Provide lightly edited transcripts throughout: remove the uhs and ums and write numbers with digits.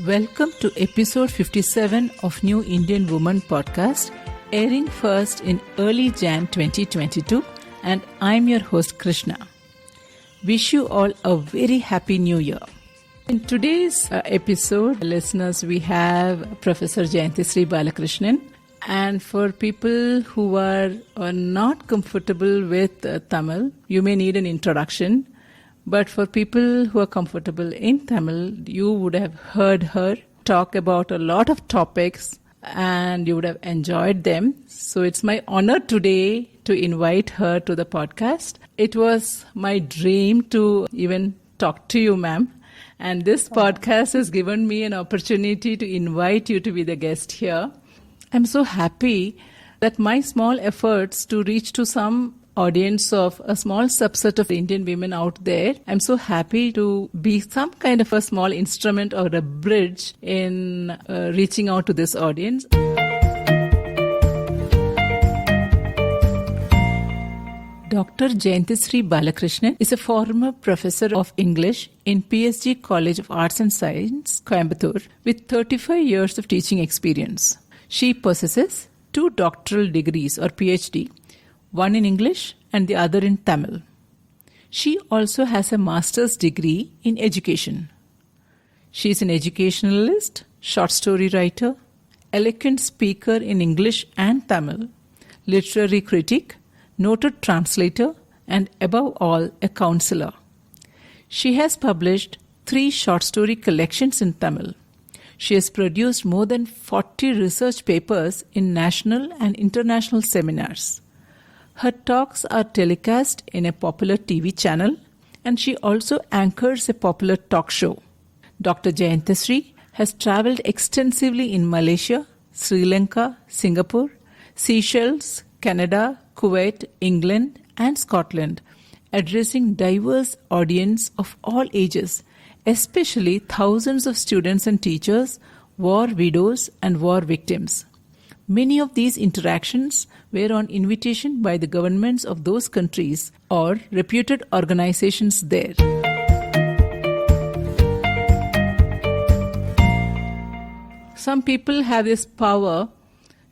Welcome to episode 57 of New Indian Woman podcast, airing first in early Jan 2022, and I'm your host Krishna. Wish you all a very happy new year. In today's episode, listeners, we have Professor Jayanthasri Balakrishnan. And for people who are not comfortable with Tamil, you may need an introduction. But for people who are comfortable in Tamil, you would have heard her talk about a lot of topics and you would have enjoyed them. So it's my honor today to invite her to the podcast. It was my dream to even talk to you, ma'am. And this podcast has given me an opportunity to invite you to be the guest here. I'm so happy that my small efforts to reach to some audience of a small subset of Indian women out there, I'm so happy to be some kind of a small instrument or a bridge in reaching out to this audience. Dr. Jayanthasri Balakrishnan is a former professor of English in PSG College of Arts and Science, Coimbatore, with 35 years of teaching experience. She possesses 2 doctoral degrees or PhD, one in English and the other in Tamil. She also has a master's degree in education. She is an educationalist, short story writer, eloquent speaker in English and Tamil, literary critic, noted translator, and above all, a counselor. She has published 3 short story collections in Tamil. She has produced more than 40 research papers in national and international seminars. Her talks are telecast in a popular TV channel, and she also anchors a popular talk show. Dr. Jayanthasri has traveled extensively in Malaysia, Sri Lanka, Singapore, Seychelles, Canada, Kuwait, England, and Scotland, addressing diverse audience of all ages, especially thousands of students and teachers, war widows, and war victims. Many of these interactions were on invitation by the governments of those countries or reputed organizations there. Some people have this power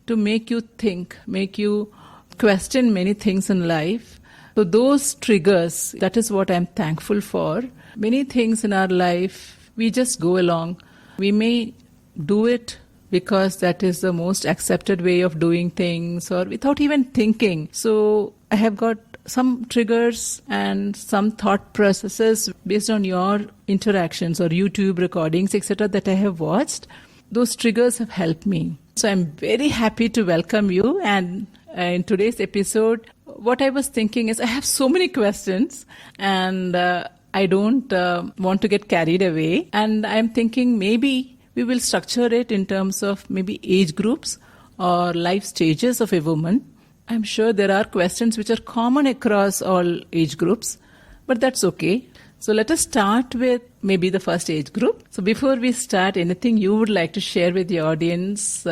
to make you think, make you question many things in life. So those triggers, that is what I'm thankful for. Many things in our life, we just go along. We may do it because that is the most accepted way of doing things or without even thinking. So I have got some triggers and some thought processes based on your interactions or YouTube recordings, etc. that I have watched. Those triggers have helped me. So I'm very happy to welcome you. And in today's episode, what I was thinking is I have so many questions and I don't want to get carried away. And I'm thinking maybe we will structure it in terms of maybe age groups or life stages of a woman. I'm sure there are questions which are common across all age groups, but that's okay. So let us start with maybe the first age group. So before we start, anything you would like to share with the audience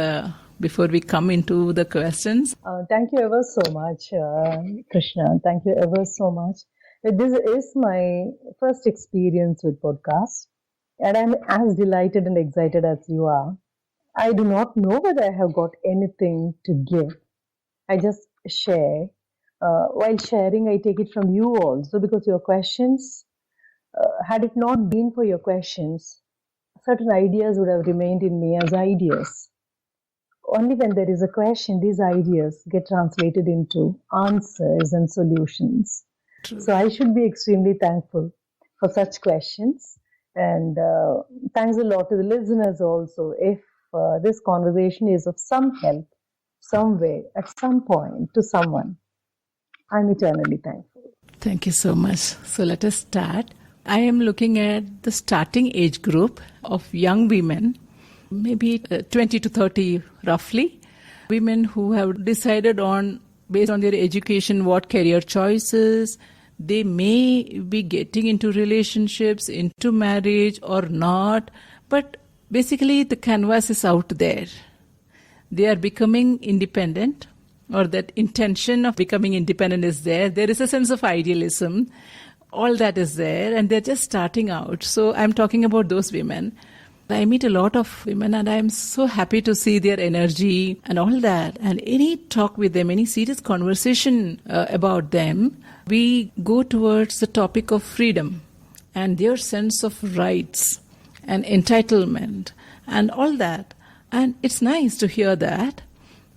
before we come into the questions? Thank you ever so much, Krishna. Thank you ever so much. This is my first experience with podcasts, and I'm as delighted and excited as you are. I do not know whether I have got anything to give. I just share. While sharing, I take it from you also, because your questions, had it not been for your questions, certain ideas would have remained in me as ideas. Only when there is a question, these ideas get translated into answers and solutions. True. So I should be extremely thankful for such questions. And thanks a lot to the listeners also. If this conversation is of some help, somewhere, at some point, to someone, I'm eternally thankful. Thank you so much. So let us start. I am looking at the starting age group of young women, maybe 20 to 30 roughly, women who have decided on, based on their education, what career choices, they may be getting into relationships, into marriage or not, but basically the canvas is out there. They are becoming independent, or that intention of becoming independent is there. There is a sense of idealism. All that is there, and they're just starting out. So I'm talking about those women. I meet a lot of women and I'm so happy to see their energy and all that. And any talk with them, any serious conversation about them, we go towards the topic of freedom and their sense of rights and entitlement and all that. And it's nice to hear that.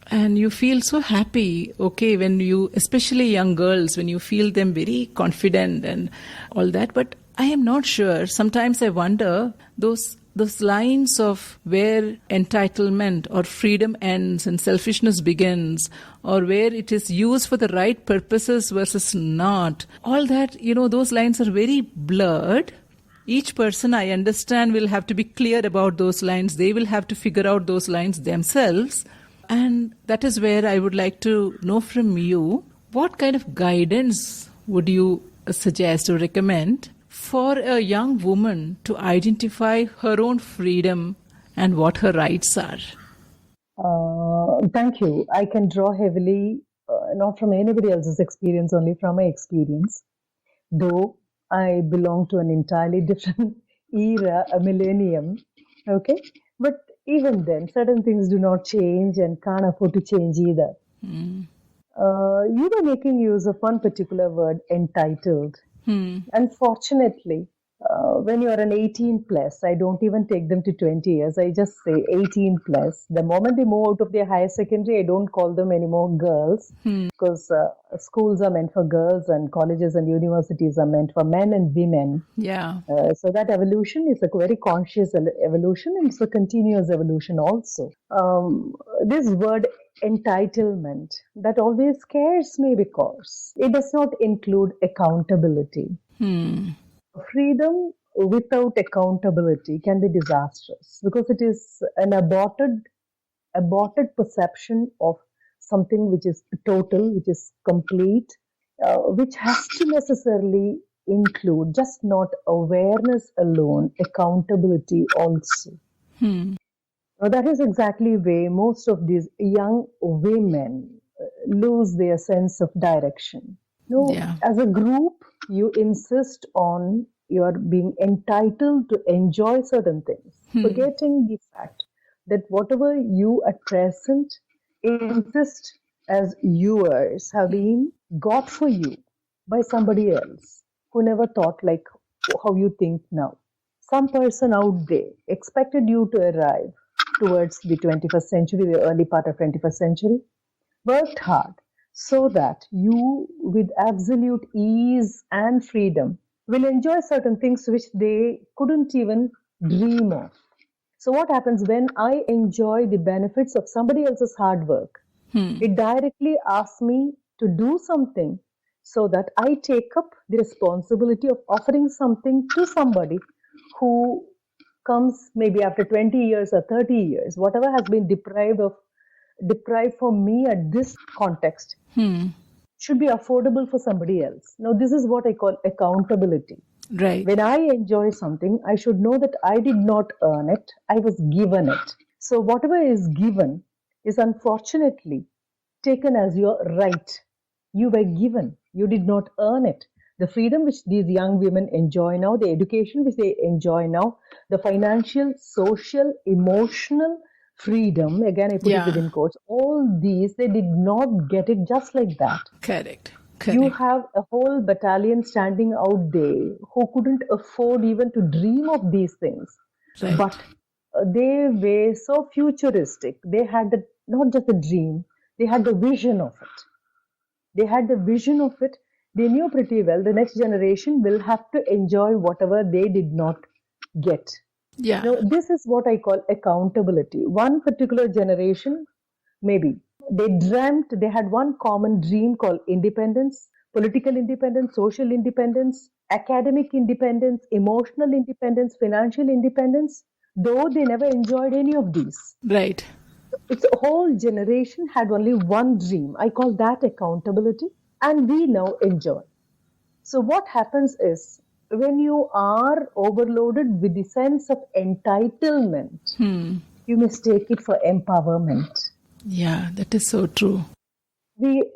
And you feel so happy, okay, when you, especially young girls, when you feel them very confident and all that. But I am not sure. Sometimes I wonder those lines of where entitlement or freedom ends and selfishness begins, or where it is used for the right purposes versus not. All that, those lines are very blurred. Each person, I understand, will have to be clear about those lines. They will have to figure out those lines themselves. And that is where I would like to know from you, what kind of guidance would you suggest or recommend for a young woman to identify her own freedom and what her rights are? Thank you. I can draw heavily, not from anybody else's experience, only from my experience. Though I belong to an entirely different era, a millennium, okay? But even then, certain things do not change and can't afford to change either. You were making use of one particular word, entitled. Unfortunately, when you are an 18 plus, I don't even take them to 20 years. I just say 18 plus. The moment they move out of their higher secondary, I don't call them anymore girls, because schools are meant for girls and colleges and universities are meant for men and women. Yeah. So that evolution is a very conscious evolution, and it's a continuous evolution also. This word entitlement, that always scares me because it does not include accountability. Freedom without accountability can be disastrous because it is an aborted perception of something which is total, which is complete, which has to necessarily include just not awareness alone, accountability also. Now, that is exactly where most of these young women lose their sense of direction. As a group, you insist on your being entitled to enjoy certain things, forgetting the fact that whatever you at present insist as yours have been got for you by somebody else who never thought like how you think now. Some person out there expected you to arrive towards the 21st century, the early part of 21st century, worked hard so that you, with absolute ease and freedom, will enjoy certain things which they couldn't even dream of. So what happens when I enjoy the benefits of somebody else's hard work? It directly asks me to do something so that I take up the responsibility of offering something to somebody who comes maybe after 20 years or 30 years, whatever has been deprived for me at this context should be affordable for somebody else. Now, this is what I call accountability. Right. When I enjoy something, I should know that I did not earn it, I was given it. So whatever is given is unfortunately taken as your right. You were given, you did not earn it. The freedom which these young women enjoy now, the education which they enjoy now, the financial, social, emotional freedom, again I put it within quotes, all these, they did not get it just like that. Correct. You have a whole battalion standing out there who couldn't afford even to dream of these things. Right. But they were so futuristic. They had not just the dream, they had the vision of it. They knew pretty well the next generation will have to enjoy whatever they did not get. Yeah. Now, this is what I call accountability. One particular generation, maybe, they had one common dream called independence, political independence, social independence, academic independence, emotional independence, financial independence, though they never enjoyed any of these. Right. It's a whole generation had only one dream. I call that accountability, and we now enjoy. So what happens is, when you are overloaded with the sense of entitlement, you mistake it for empowerment. Yeah, that is so true. We,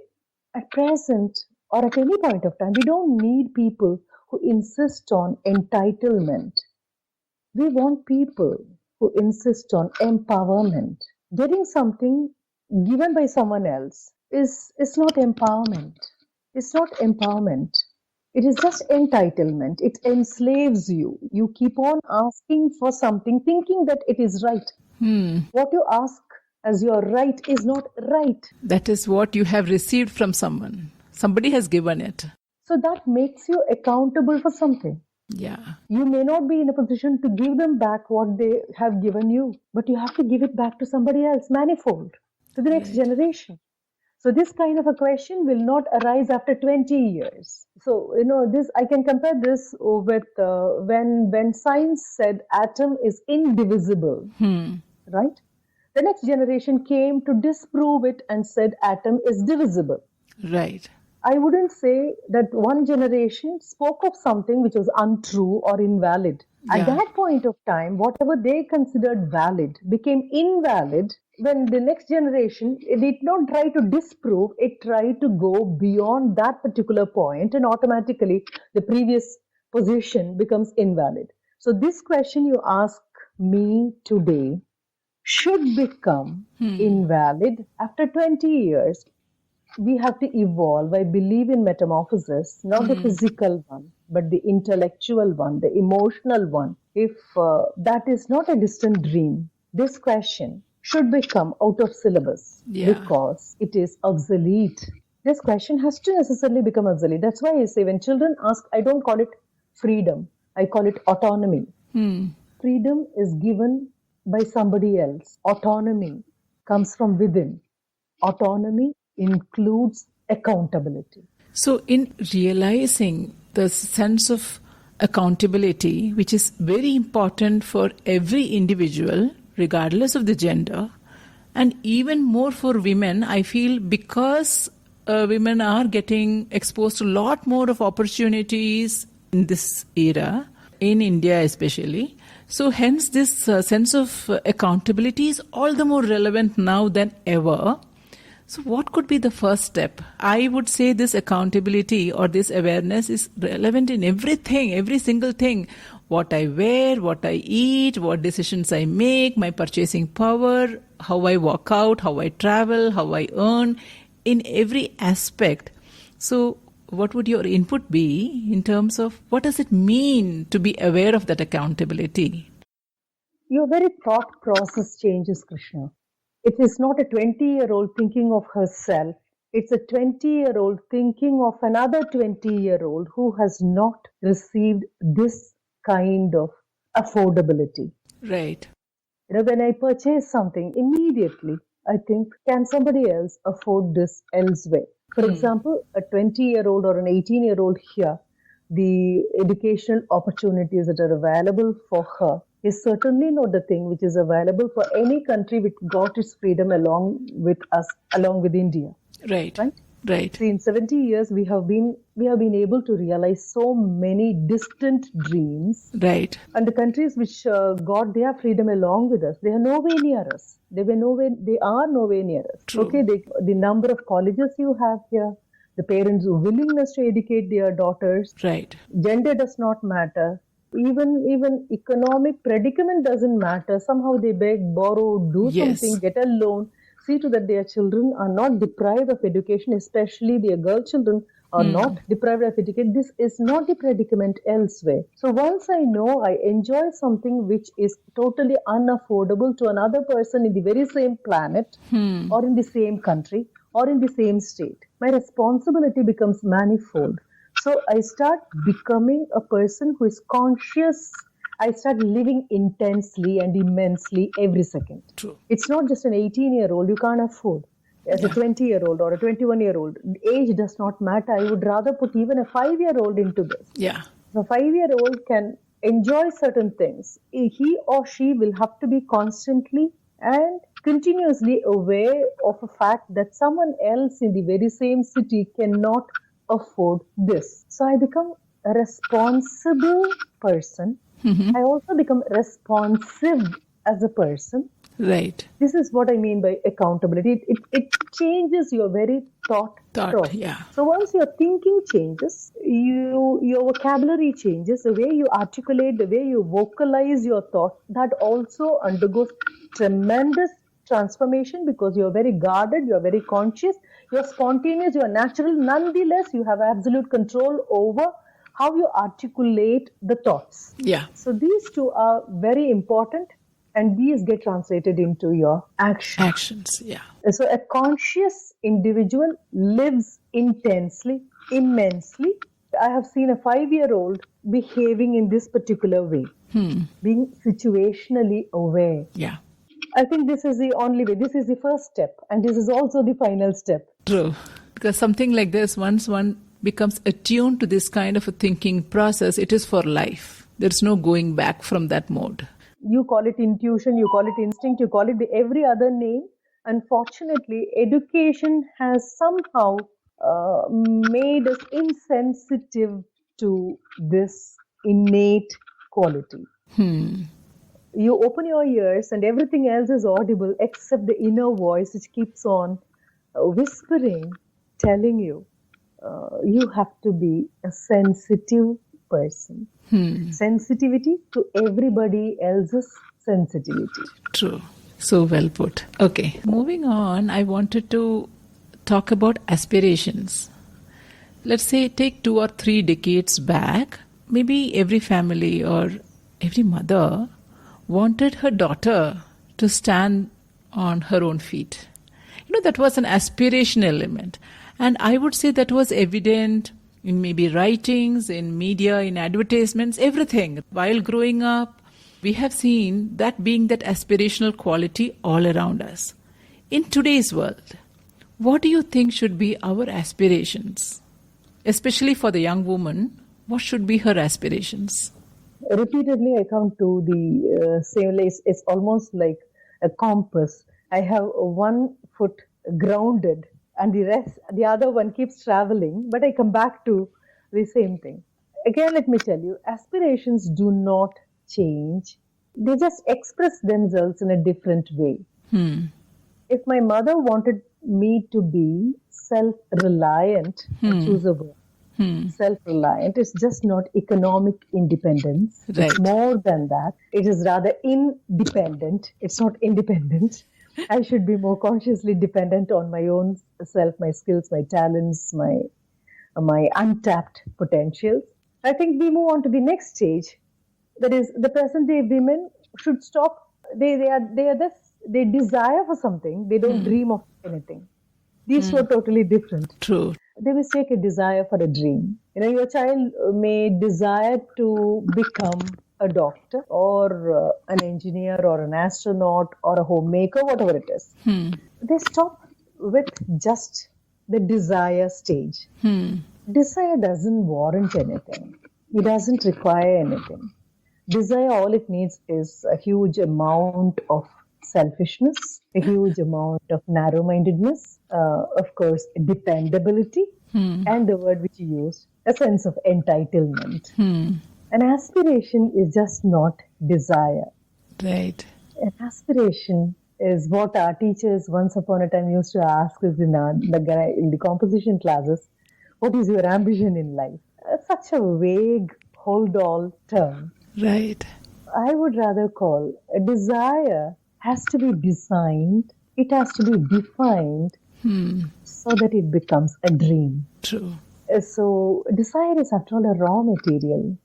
at present, or at any point of time, we don't need people who insist on entitlement. We want people who insist on empowerment. Getting something given by someone else is not empowerment. It's not empowerment. It is just entitlement. It enslaves you. You keep on asking for something, thinking that it is right. What you ask as your right is not right. That is what you have received from someone. Somebody has given it. So that makes you accountable for something. Yeah. You may not be in a position to give them back what they have given you, but you have to give it back to somebody else, manifold, to the next generation. So this kind of a question will not arise after 20 years. So, this I can compare this with when science said atom is indivisible, right? The next generation came to disprove it and said atom is divisible. Right. I wouldn't say that one generation spoke of something which was untrue or invalid. At that point of time, whatever they considered valid became invalid when the next generation did not try to disprove, it tried to go beyond that particular point, and automatically the previous position becomes invalid. So this question you ask me today should become invalid after 20 years. We have to evolve. I believe in metamorphosis, not the physical one, but the intellectual one, the emotional one. If that is not a distant dream, this question should become out of syllabus because it is obsolete. This question has to necessarily become obsolete. That's why I say when children ask, I don't call it freedom, I call it autonomy. Freedom is given by somebody else. Autonomy comes from within. Autonomy includes accountability. So, in realizing the sense of accountability, which is very important for every individual, regardless of the gender, and even more for women, I feel because women are getting exposed to a lot more of opportunities in this era, in India especially. So, hence, this sense of accountability is all the more relevant now than ever. So what could be the first step? I would say this accountability or this awareness is relevant in everything, every single thing. What I wear, what I eat, what decisions I make, my purchasing power, how I walk out, how I travel, how I earn, in every aspect. So what would your input be in terms of what does it mean to be aware of that accountability? Your very thought process changes, Krishna. It is not a 20-year-old thinking of herself. It's a 20-year-old thinking of another 20-year-old who has not received this kind of affordability. Right. When I purchase something, immediately I think, can somebody else afford this elsewhere? For example, a 20-year-old or an 18-year-old here, the educational opportunities that are available for her is certainly not the thing which is available for any country which got its freedom along with us, along with India. Right. Right? Right. See, in 70 years, we have been able to realize so many distant dreams. Right. And the countries which got their freedom along with us, they are nowhere near us. They are nowhere near us. True. Okay, the number of colleges you have here, the parents' willingness to educate their daughters. Right. Gender does not matter. Even economic predicament doesn't matter. Somehow they beg, borrow, do something, get a loan. See to that their children are not deprived of education, especially their girl children are not deprived of education. This is not the predicament elsewhere. So once I know I enjoy something which is totally unaffordable to another person in the very same planet or in the same country or in the same state, my responsibility becomes manifold. So I start becoming a person who is conscious. I start living intensely and immensely every second. True. It's not just an 18-year-old you can't afford. As a 20-year-old or a 21-year-old, age does not matter. I would rather put even a 5-year-old into this. Yeah. A 5-year-old can enjoy certain things. He or she will have to be constantly and continuously aware of a fact that someone else in the very same city cannot afford this. So I become a responsible person. I also become responsive as a person. Right. This is what I mean by accountability. It changes your very thought Thought, process. yeah. So once your thinking changes, your vocabulary changes, the way you articulate, the way you vocalize your thought, that also undergoes tremendous transformation because you're very guarded, you're very conscious, you're spontaneous, you're natural. Nonetheless, you have absolute control over how you articulate the thoughts. Yeah. So these two are very important, and these get translated into your action. Actions, yeah. So a conscious individual lives intensely, immensely. I have seen a 5-year-old behaving in this particular way, being situationally aware. Yeah. I think this is the only way. This is the first step, and this is also the final step. True. Because something like this, once one becomes attuned to this kind of a thinking process, it is for life. There's no going back from that mode. You call it intuition, you call it instinct, you call it every other name. Unfortunately, education has somehow made us insensitive to this innate quality. You open your ears and everything else is audible except the inner voice which keeps on whispering, telling you, you have to be a sensitive person. Sensitivity to everybody else's sensitivity. True. So well put. Okay. Moving on, I wanted to talk about aspirations. Let's say take 2 or 3 decades back, maybe every family or every mother wanted her daughter to stand on her own feet. That was an aspirational element. And I would say that was evident in maybe writings, in media, in advertisements, everything. While growing up, we have seen that being that aspirational quality all around us. In today's world, what do you think should be our aspirations? Especially for the young woman, what should be her aspirations? Repeatedly, I come to the same place. It's almost like a compass. I have one foot grounded and the other one keeps traveling, but I come back to the same thing. Again, let me tell you, aspirations do not change. They just express themselves in a different way. If my mother wanted me to be self-reliant, I choose a word. Self-reliant is just not economic independence. Right. It's more than that. It is rather independent. It's not independent. I should be more consciously dependent on my own self, my skills, my talents, my untapped potentials. I think we move on to the next stage. That is, the present day women should stop. They desire for something. They don't dream of anything. These two are totally different. True. They mistake a desire for a dream. Your child may desire to become a doctor or an engineer or an astronaut or a homemaker, whatever it is. They stop with just the desire stage. Desire doesn't warrant anything. It doesn't require anything. Desire, all it needs is a huge amount of selfishness, a huge amount of narrow-mindedness, of course, dependability, and the word which you use, a sense of entitlement. An aspiration is just not desire. Right. An aspiration is what our teachers once upon a time used to ask us in the composition classes, what is your ambition in life? Such a vague, hold-all term. Right. I would rather call a desire has to be designed, it has to be defined so that it becomes a dream. True. So desire is after all a raw material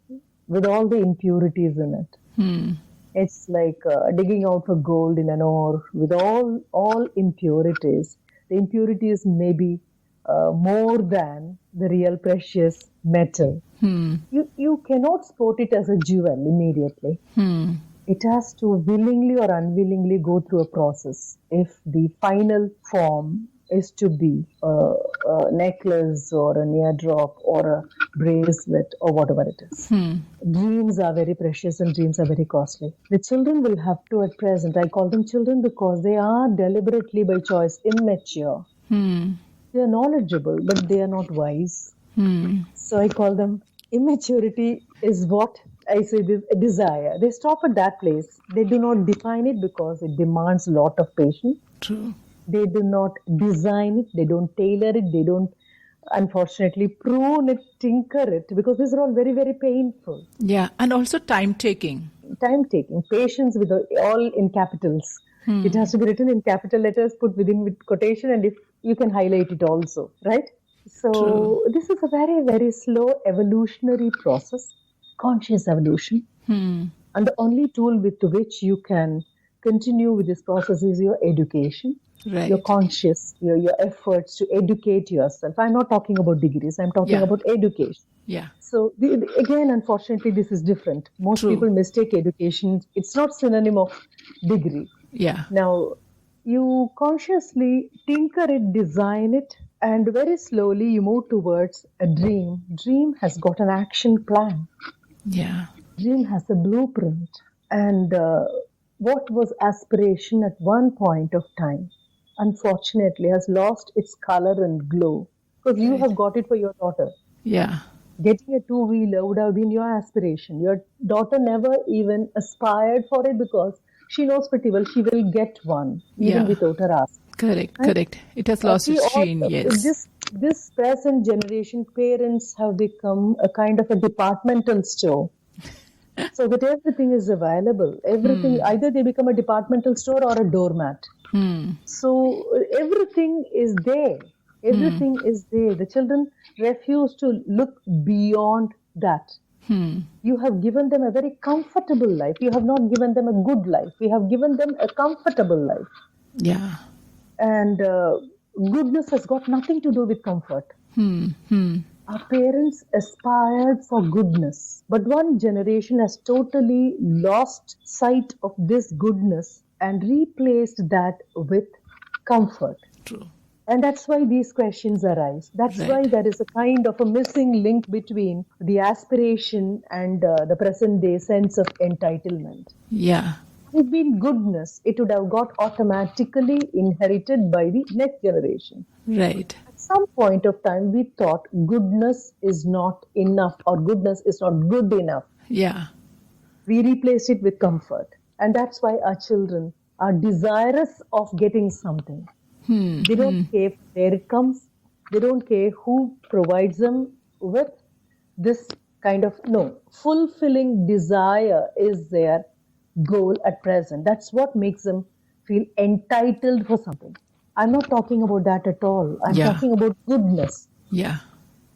with all the impurities in it. It's like digging out for gold in an ore with all impurities. The impurities may be more than the real precious metal. You cannot sport it as a jewel immediately. It has to willingly or unwillingly go through a process. If the final form is to be a necklace or an eardrop or a bracelet or whatever it is. Dreams are very precious and dreams are very costly. The children will have to, at present, I call them children because they are deliberately by choice immature. They are knowledgeable, but they are not wise. So I call them immaturity is what I say this a desire. They stop at that place. They do not define it because it demands a lot of patience. True. They do not design it, they don't tailor it, they don't, unfortunately, prune it, tinker it, because these are all very, very painful. Yeah, and also time taking. Time taking, patience with all in capitals. It has to be written in capital letters, put within with quotation, and if you can highlight it also, right? So True. this is a very, very slow evolutionary process, conscious evolution. And the only tool with which you can continue with this process is your education, your Right. conscious, your efforts to educate yourself. I'm not talking about degrees, I'm talking Yeah. about education. Yeah. So again, unfortunately, this is different. Most True. people mistake education. It's not synonym of degree. Yeah. Now, you consciously tinker it, design it, and very slowly you move towards a dream. Dream has got an action plan. Yeah. Dream has a blueprint. And what was aspiration at one point of time, unfortunately, has lost its color and glow. Because you Right. have got it for your daughter. Yeah. Getting a two-wheeler would have been your aspiration. Your daughter never even aspired for it because she knows pretty well she will get one, even Yeah. without her asking. Correct. Right? Correct. It has lost See, its all sheen. Yes. this present generation, parents have become a kind of a departmental store, so that everything is available. Everything, either they become a departmental store or a doormat. So everything is there. Everything is there. The children refuse to look beyond that. You have given them a very comfortable life. You have not given them a good life. We have given them a comfortable life. Yeah. And goodness has got nothing to do with comfort. Our parents aspired for goodness, but one generation has totally lost sight of this goodness and replaced that with comfort. True. And that's why these questions arise. That's Right. why there is a kind of a missing link between the aspiration and the present day sense of entitlement. Yeah. If it been goodness, it would have got automatically inherited by the next generation. Right. At some point of time, we thought goodness is not enough or goodness is not good enough. Yeah. We replaced it with comfort. And that's why our children are desirous of getting something. They don't care where it comes. They don't care who provides them with this kind of, no, fulfilling desire is their goal at present. That's what makes them feel entitled for something. I'm not talking about that at all. I'm Yeah. talking about goodness. Yeah.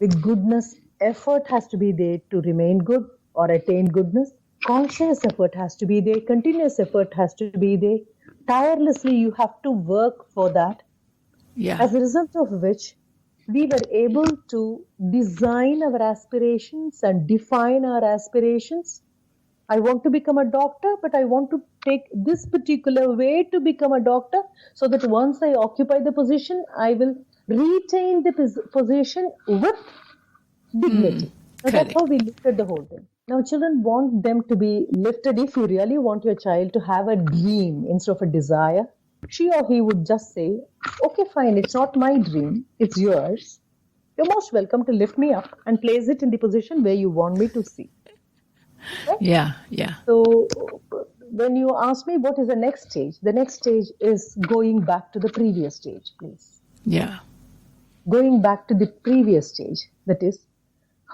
With goodness, effort has to be there to remain good or attain goodness. Conscious effort has to be there. Continuous effort has to be there. Tirelessly, you have to work for that. Yeah. As a result of which, we were able to design our aspirations and define our aspirations. I want to become a doctor, but I want to take this particular way to become a doctor so that once I occupy the position, I will retain the position with dignity. Now, that's how we looked at the whole thing. Now, children want them to be lifted. If you really want your child to have a dream instead of a desire, she or he would just say, okay, fine, it's not my dream, it's yours. You're most welcome to lift me up and place it in the position where you want me to see. Yeah. Yeah. So, when you ask me what is the next stage is going back to the previous stage, please. Yeah. Going back to the previous stage, that is,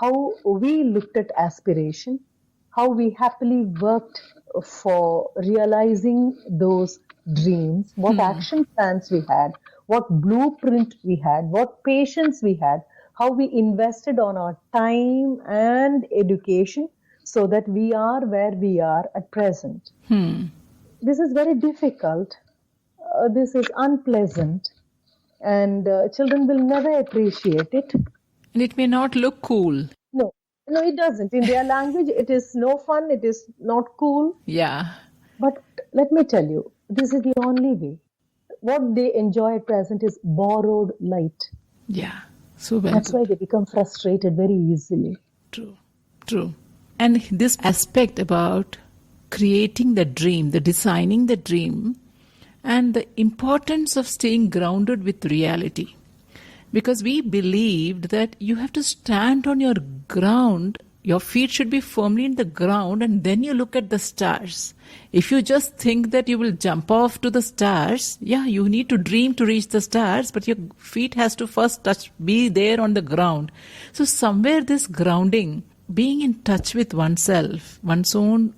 how we looked at aspiration, how we happily worked for realizing those dreams, what action plans we had, what blueprint we had, what patience we had, how we invested on our time and education so that we are where we are at present. This is very difficult. This is unpleasant. And children will never appreciate it. And it may not look cool. No, it doesn't. In their language, it is no fun, it is not cool. Yeah. But let me tell you, this is the only way. What they enjoy at present is borrowed light. Yeah. So well. That's why they become frustrated very easily. True. True. And this aspect about creating the dream, the designing the dream, and the importance of staying grounded with reality. Because we believed that you have to stand on your ground, Your feet should be firmly in the ground and then you look at the stars. If you just think that you will jump off to the stars, yeah, you need to dream to reach the stars, but your feet has to first be there on the ground. So somewhere this grounding, being in touch with oneself, one's own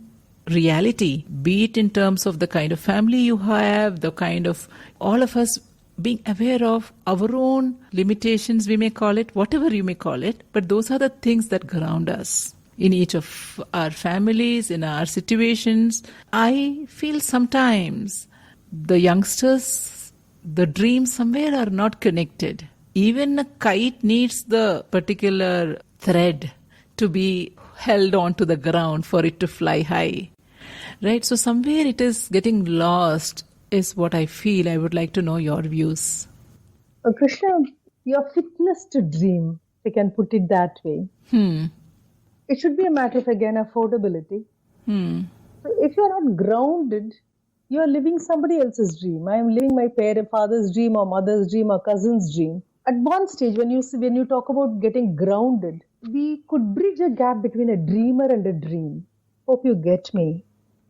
reality, be it in terms of the kind of family you have, the kind of all of us being aware of our own limitations, we may call it, whatever you may call it, but those are the things that ground us in each of our families, in our situations. I feel sometimes the youngsters, the dreams somewhere are not connected. Even a kite needs the particular thread to be held onto the ground for it to fly high. Right? So somewhere it is getting lost is what I feel. I would like to know your views. Krishna, your fitness to dream, if I can put it that way. It should be a matter of, again, affordability. So if you're not grounded, you're living somebody else's dream. I'm living my father's dream or mother's dream or cousin's dream. At one stage, when you talk about getting grounded, we could bridge a gap between a dreamer and a dream. Hope you get me.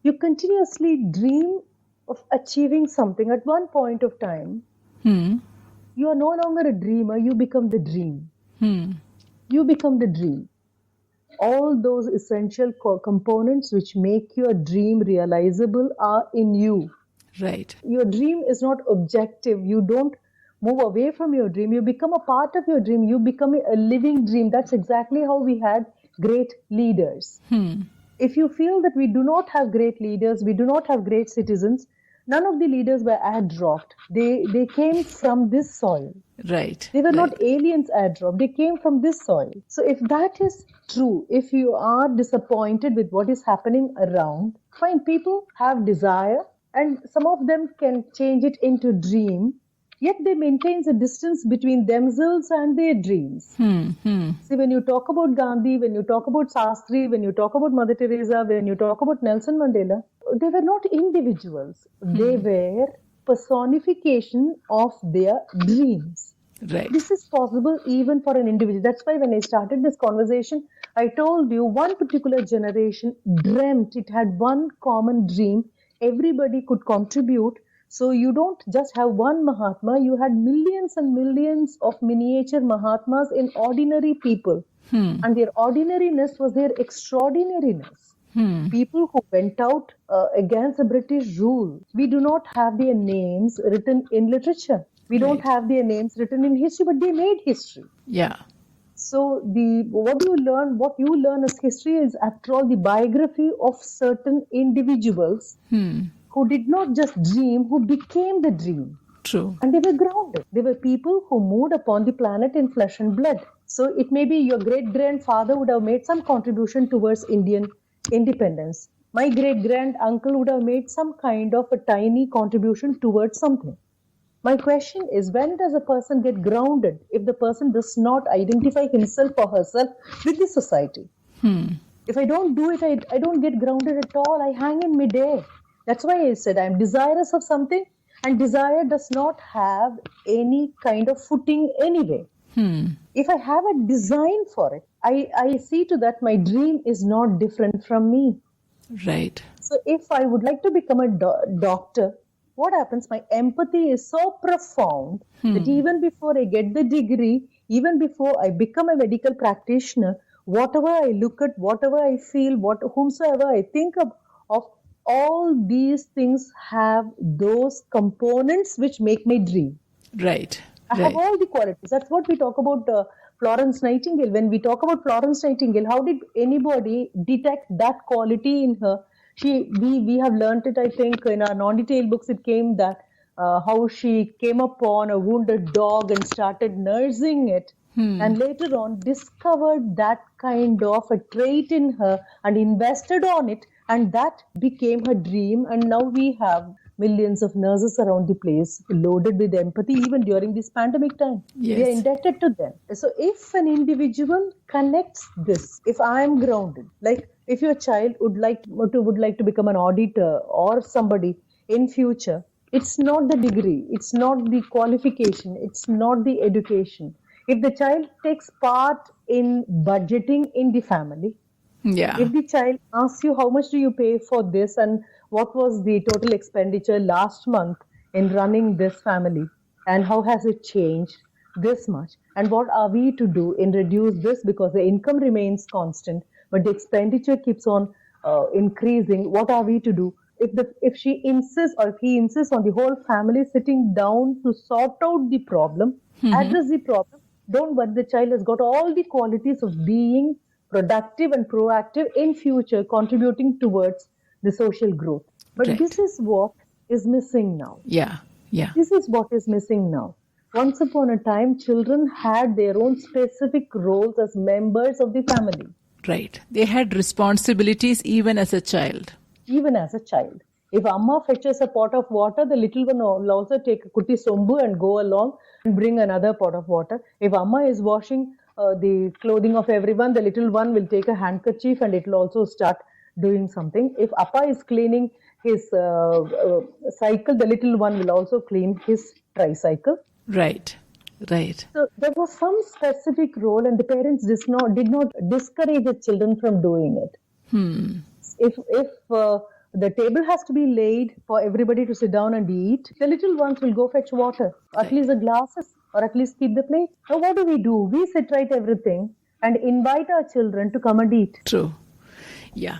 You continuously dream of achieving something. At one point of time, you are no longer a dreamer, you become the dream. You become the dream. All those essential components which make your dream realizable are in you. Right. Your dream is not objective. You don't move away from your dream. You become a part of your dream. You become a living dream. That's exactly how we had great leaders. If you feel that we do not have great leaders, we do not have great citizens, none of the leaders were airdropped. They came from this soil. Right. They were not aliens airdropped. They came from this soil. So if that is true, if you are disappointed with what is happening around, fine, people have desire and some of them can change it into dream, yet they maintain a distance between themselves and their dreams. See, when you talk about Gandhi, when you talk about Sastri, when you talk about Mother Teresa, when you talk about Nelson Mandela, they were not individuals. They were personification of their dreams. Right. This is possible even for an individual. That's why when I started this conversation, I told you one particular generation dreamt, it had one common dream. Everybody could contribute. So you don't just have one Mahatma, you had millions and millions of miniature Mahatmas in ordinary people. And their ordinariness was their extraordinariness. People who went out against the British rule. We do not have their names written in literature. We don't have their names written in history, but they made history. Yeah. So what you learn as history is, after all, the biography of certain individuals who did not just dream, who became the dream. True. And they were grounded. They were people who moved upon the planet in flesh and blood. So it may be your great-grandfather would have made some contribution towards Indian independence. My great-grand-uncle would have made some kind of a tiny contribution towards something. My question is, when does a person get grounded if the person does not identify himself or herself with the society? If I don't do it, I don't get grounded at all. I hang in midair. That's why I said I'm desirous of something, and desire does not have any kind of footing anyway. If I have a design for it, I see to that my dream is not different from me. Right. So if I would like to become a doctor, what happens? My empathy is so profound that even before I get the degree, even before I become a medical practitioner, whatever I look at, whatever I feel, whomsoever I think of all these things have those components which make my dream. Right. I have all the qualities. That's what we talk about Florence Nightingale. When we talk about Florence Nightingale, how did anybody detect that quality in her? We have learnt it, I think, in our non-detailed books. It came that how she came upon a wounded dog and started nursing it, and later on discovered that kind of a trait in her and invested on it, and that became her dream. And now we have millions of nurses around the place loaded with empathy even during this pandemic time. Yes. We are indebted to them. So if an individual connects this, if I am grounded, like if your child would like to become an auditor or somebody in future, it's not the degree, it's not the qualification, it's not the education. If the child takes part in budgeting in the family, Yeah. If the child asks you how much do you pay for this and what was the total expenditure last month in running this family and how has it changed this much and what are we to do in reduce this because the income remains constant but the expenditure keeps on increasing, what are we to do? If she insists or if he insists on the whole family sitting down to sort out the problem, address the problem, don't worry, the child has got all the qualities of being productive and proactive in future, contributing towards the social growth. But this Right. is what is missing now. Yeah. Yeah. This is what is missing now. Once upon a time, children had their own specific roles as members of the family, Right. They had responsibilities even as a child. even as a child. If Amma fetches a pot of water, the little one will also take a kuti sombu and go along and bring another pot of water. If Amma is washing the clothing of everyone, the little one will take a handkerchief and it will also start doing something. If Appa is cleaning his cycle, the little one will also clean his tricycle. Right. Right. So there was some specific role, and the parents did not discourage the children from doing it. If the table has to be laid for everybody to sit down and eat, the little ones will go fetch water, at least the glasses, or at least keep the plate. Now what do? We sit right everything and invite our children to come and eat. True. Yeah.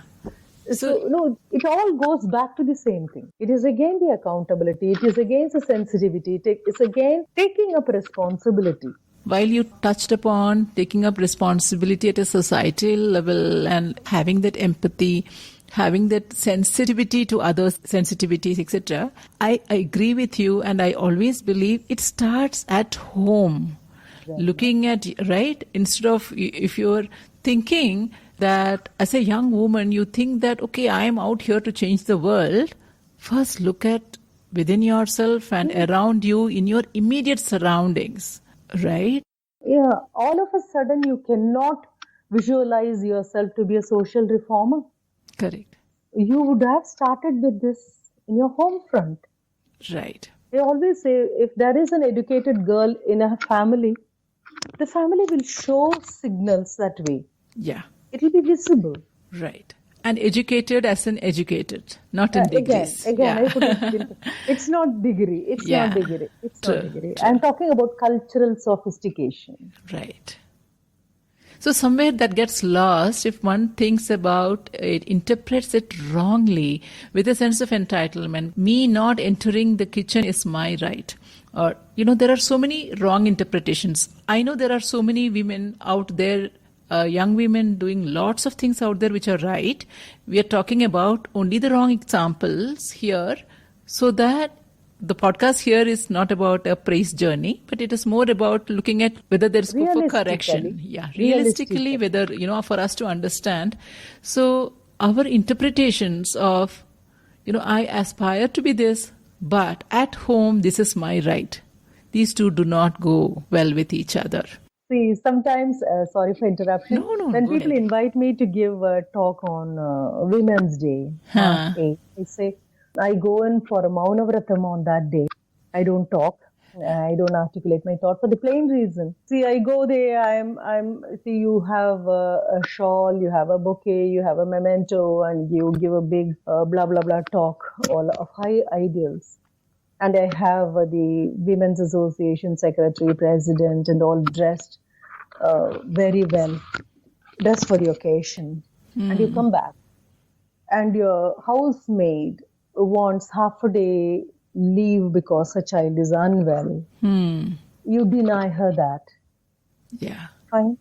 So, no, it all goes back to the same thing. It is again the accountability. It is again the sensitivity. It's again taking up responsibility. While you touched upon taking up responsibility at a societal level and having that empathy, having that sensitivity to others' sensitivities, etc., I agree with you, and I always believe it starts at home. Right. Looking at, right, instead of if you're thinking that as a young woman, you think that, okay, I am out here to change the world. First, look at within yourself and around you in your immediate surroundings, right? Yeah, all of a sudden you cannot visualize yourself to be a social reformer. Correct. You would have started with this in your home front. Right. They always say if there is an educated girl in a family, the family will show signals that way. Yeah. It will be visible. Right. And educated as in educated, not in degrees. Again, Yeah. I put it it's not degree. It's not degree. It's True, not degree. true. I'm talking about cultural sophistication. Right. So somewhere that gets lost if one thinks about it, interprets it wrongly with a sense of entitlement. Me not entering the kitchen is my right. Or, there are so many wrong interpretations. I know there are so many women out there, young women doing lots of things out there which are right. We are talking about only the wrong examples here, so that the podcast here is not about a praise journey, but it is more about looking at whether there is scope for correction. Yeah, realistically, whether, for us to understand. So our interpretations of, I aspire to be this, but at home, this is my right. These two do not go well with each other. See, sometimes, sorry for interruption, when people invite me to give a talk on Women's Day, March 8th, I say, I go in for a Maunavratam on that day. I don't talk. I don't articulate my thought for the plain reason. See, I go there, see, you have a shawl, you have a bouquet, you have a memento, and you give a big blah, blah, blah talk, all of high ideals. And I have the Women's Association secretary, president, and all dressed very well, dressed for the occasion. And you come back, and your housemaid wants half a day leave because her child is unwell. You deny her that. Yeah. Fine.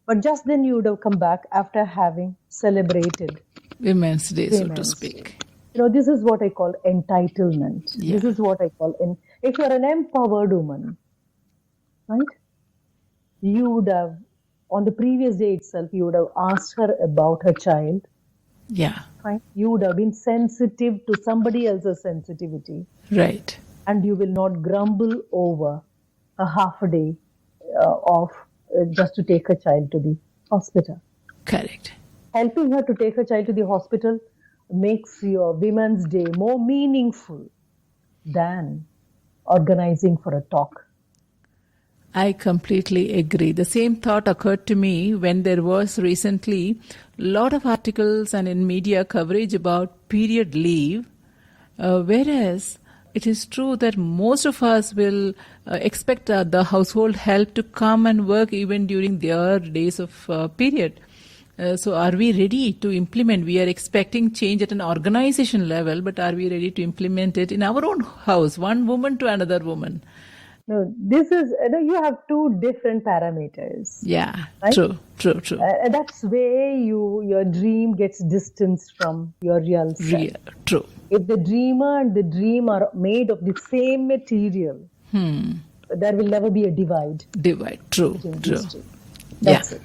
But just then you would have come back after having celebrated Women's Day, so to speak. This is what I call entitlement. Yeah. This is what I call, if you're an empowered woman, right? You would have, on the previous day itself, you would have asked her about her child. Yeah. Right? You would have been sensitive to somebody else's sensitivity. Right. And you will not grumble over a half a day off just to take her child to the hospital. Correct. Helping her to take her child to the hospital makes your Women's Day more meaningful than organizing for a talk. I completely agree. The same thought occurred to me when there was recently a lot of articles and in media coverage about period leave, whereas it is true that most of us will expect the household help to come and work even during their days of period. So are we ready to implement? We are expecting change at an organization level, but are we ready to implement it in our own house, one woman to another woman? No, this is, you have two different parameters. Yeah, right? true. That's where your dream gets distanced from your real self. True. If the dreamer and the dream are made of the same material, there will never be a divide. True. That's it.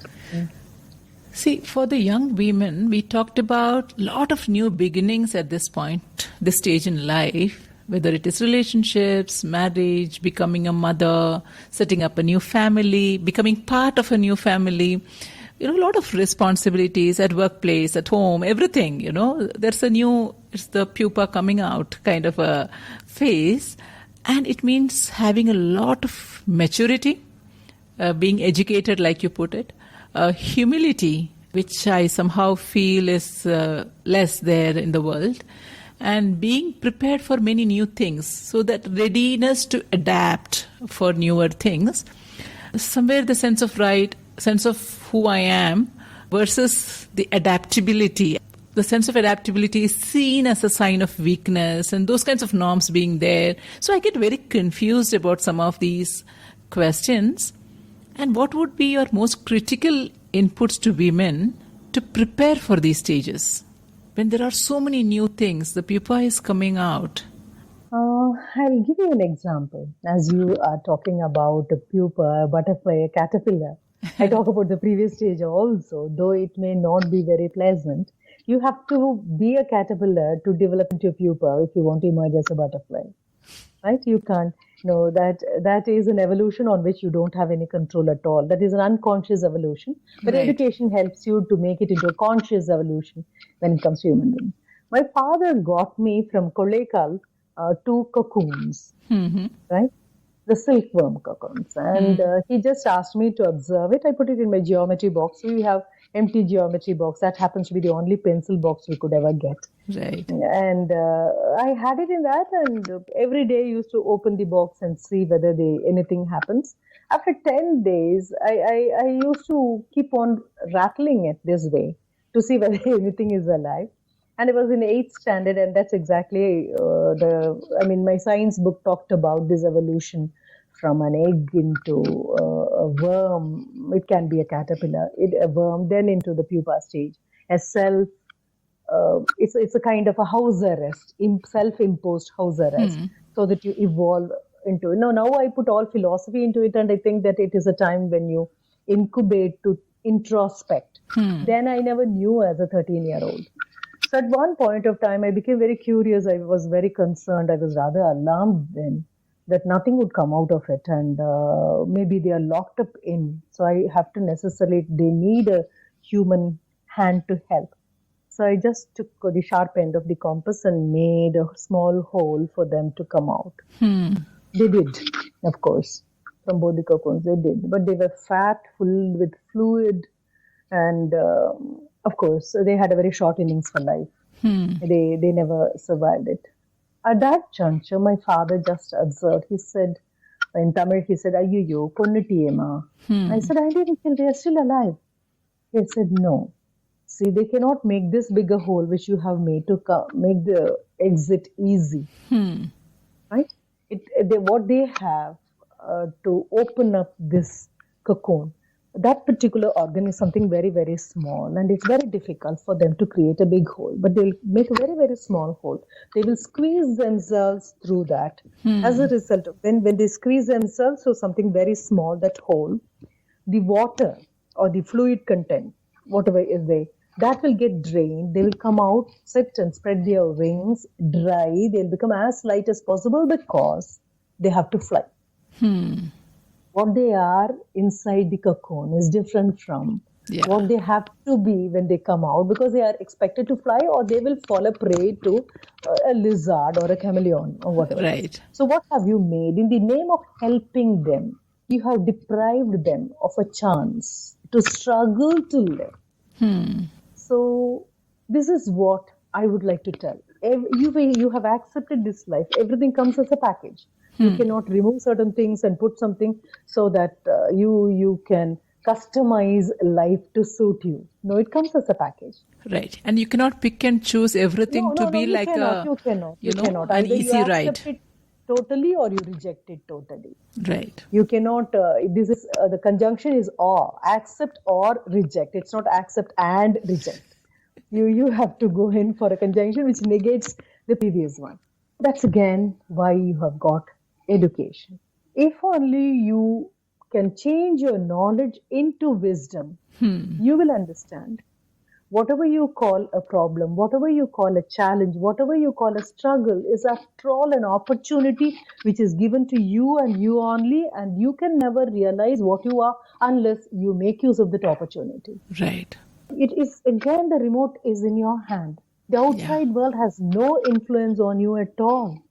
See, for the young women, we talked about a lot of new beginnings at this point, this stage in life, whether it is relationships, marriage, becoming a mother, setting up a new family, becoming part of a new family. A lot of responsibilities at workplace, at home, everything, there's it's the pupa coming out kind of a phase. And it means having a lot of maturity, being educated, like you put it, humility, which I somehow feel is less there in the world, and being prepared for many new things. So that readiness to adapt for newer things, somewhere the sense of who I am versus the adaptability. The sense of adaptability is seen as a sign of weakness and those kinds of norms being there. So I get very confused about some of these questions. And what would be your most critical inputs to women to prepare for these stages? When there are so many new things, the pupa is coming out. I'll give you an example. As you are talking about a pupa, a butterfly, a caterpillar, I talk about the previous stage also, though it may not be very pleasant. You have to be a caterpillar to develop into a pupa if you want to emerge as a butterfly. Right? You can't. No, that is an evolution on which you don't have any control at all. That is an unconscious evolution. But Right. education helps you to make it into a conscious evolution when it comes to human beings. My father got me from Kolekal 2 cocoons, right? The silkworm cocoons. And he just asked me to observe it. I put it in my geometry box. We have empty geometry box. That happens to be the only pencil box we could ever get. Right. And I had it in that, and every day I used to open the box and see whether anything happens. After 10 days, I used to keep on rattling it this way to see whether anything is alive. And it was in 8th standard, and that's exactly my science book talked about this evolution from an egg into a worm. It can be a caterpillar, a worm, then into the pupa stage, a self. It's a kind of a house arrest, self-imposed house arrest, so that you evolve into it. Now I put all philosophy into it, and I think that it is a time when you incubate to introspect. Then I never knew as a 13-year-old. So at one point of time, I became very curious. I was very concerned. I was rather alarmed then that nothing would come out of it, and maybe they are locked up in. So I have to they need a human hand to help. So I just took the sharp end of the compass and made a small hole for them to come out. They did, of course. From both the cocoons, they did. But they were fat, full with fluid. And, of course, they had a very short innings for life. They never survived it. At that juncture, my father just observed. He said, in Tamil, Ayyo, konnutiyema. I said, I didn't kill. They are still alive. He said, no. See, they cannot make this bigger hole which you have made to make the exit easy. Right? What they have to open up this cocoon, that particular organ is something very, very small, and it's very difficult for them to create a big hole. But they'll make a very, very small hole. They will squeeze themselves through that. As a result, when they squeeze themselves through something very small, that hole, the water or the fluid content, whatever is there, that will get drained. They will come out, sit and spread their wings, dry. They'll become as light as possible because they have to fly. What they are inside the cocoon is different from what they have to be when they come out, because they are expected to fly, or they will fall a prey to a lizard or a chameleon or whatever. Right. So what have you made in the name of helping them? you have deprived them of a chance to struggle to live. So this is what I would like to tell. You have accepted this life. Everything comes as a package. You cannot remove certain things and put something so that you can customize life to suit you. No, it comes as a package. Right. And you cannot pick and choose everything to be like you cannot. an Either easy you ride. accept it totally or you reject it totally. Right. You cannot, this is, the conjunction is or, accept or reject. It's not accept and reject. You have to go in for a conjunction which negates the previous one. That's again why you have got education. If only you can change your knowledge into wisdom, you will understand whatever you call a problem, whatever you call a challenge, whatever you call a struggle is after all an opportunity which is given to you and you only, and you can never realize what you are unless you make use of that opportunity. Right. It is again, the remote is in your hand. The outside world has no influence on you at all.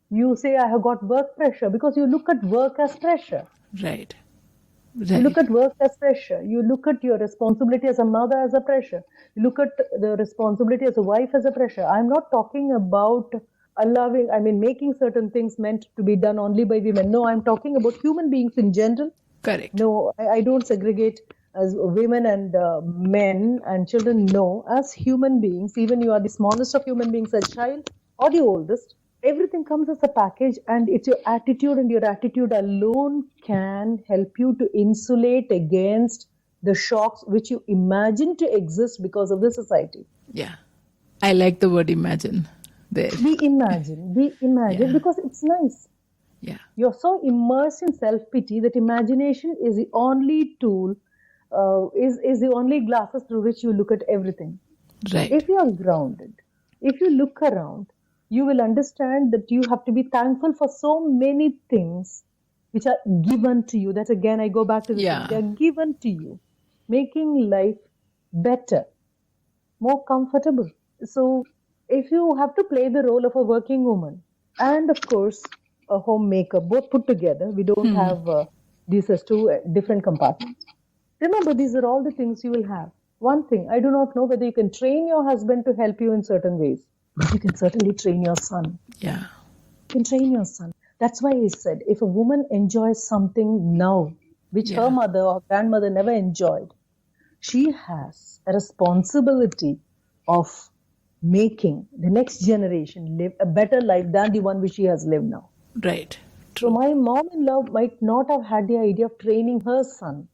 You say, I have got work pressure because you look at work as pressure. Right. You look at work as pressure. You look at your responsibility as a mother as a pressure. You look at the responsibility as a wife as a pressure. I'm not talking about making certain things meant to be done only by women. No, I'm talking about human beings in general. Correct. No, I don't segregate as women and men and children. No, as human beings, even you are the smallest of human beings, a child or the oldest, everything comes as a package, and it's your attitude, and your attitude alone can help you to insulate against the shocks which you imagine to exist because of the society. Yeah. I like the word imagine there. We imagine because it's nice. Yeah. You're so immersed in self-pity that imagination is the only tool, is the only glasses through which you look at everything. Right. If you are grounded, if you look around, you will understand that you have to be thankful for so many things which are given to you. That again, I go back to the thing. They are given to you, making life better, more comfortable. So if you have to play the role of a working woman and of course a homemaker, both put together, we don't have these as two different compartments. Remember, these are all the things you will have. One thing, I do not know whether you can train your husband to help you in certain ways, but you can certainly train your son. Yeah. You can train your son. That's why I said, if a woman enjoys something now, which her mother or grandmother never enjoyed, she has a responsibility of making the next generation live a better life than the one which she has lived now. Right. True. So my mom-in-law might not have had the idea of training her son.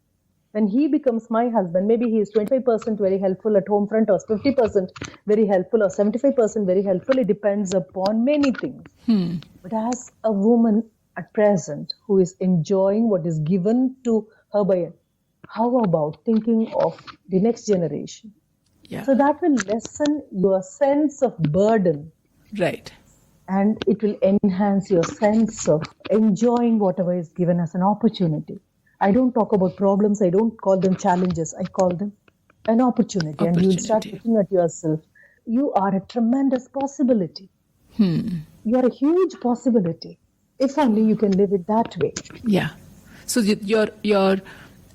When he becomes my husband, maybe he is 25% very helpful at home front, or 50% very helpful, or 75% very helpful. It depends upon many things. But as a woman at present who is enjoying what is given to her by it, how about thinking of the next generation? Yeah. So that will lessen your sense of burden. Right. And it will enhance your sense of enjoying whatever is given as an opportunity. I don't talk about problems. I don't call them challenges. I call them an opportunity. And you'll start looking at yourself. You are a tremendous possibility. You are a huge possibility. If only you can live it that way. Yeah. So your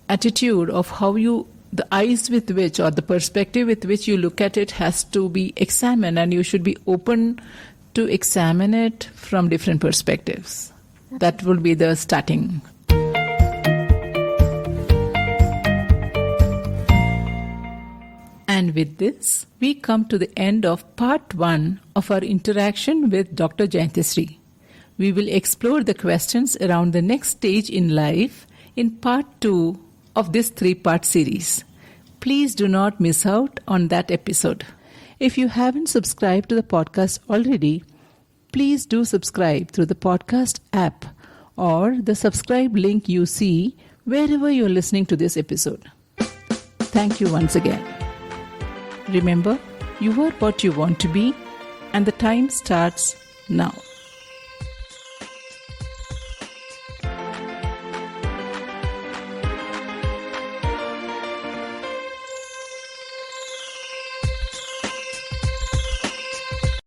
attitude of how the eyes with which, or the perspective with which you look at it has to be examined, and you should be open to examine it from different perspectives. That will be the starting. And with this, we come to the end of part 1 of our interaction with Dr. Jayanthasri. We will explore the questions around the next stage in life in part 2 of this 3-part series. Please do not miss out on that episode. If you haven't subscribed to the podcast already, please do subscribe through the podcast app or the subscribe link you see wherever you're listening to this episode. Thank you once again. Remember, you are what you want to be, and the time starts now.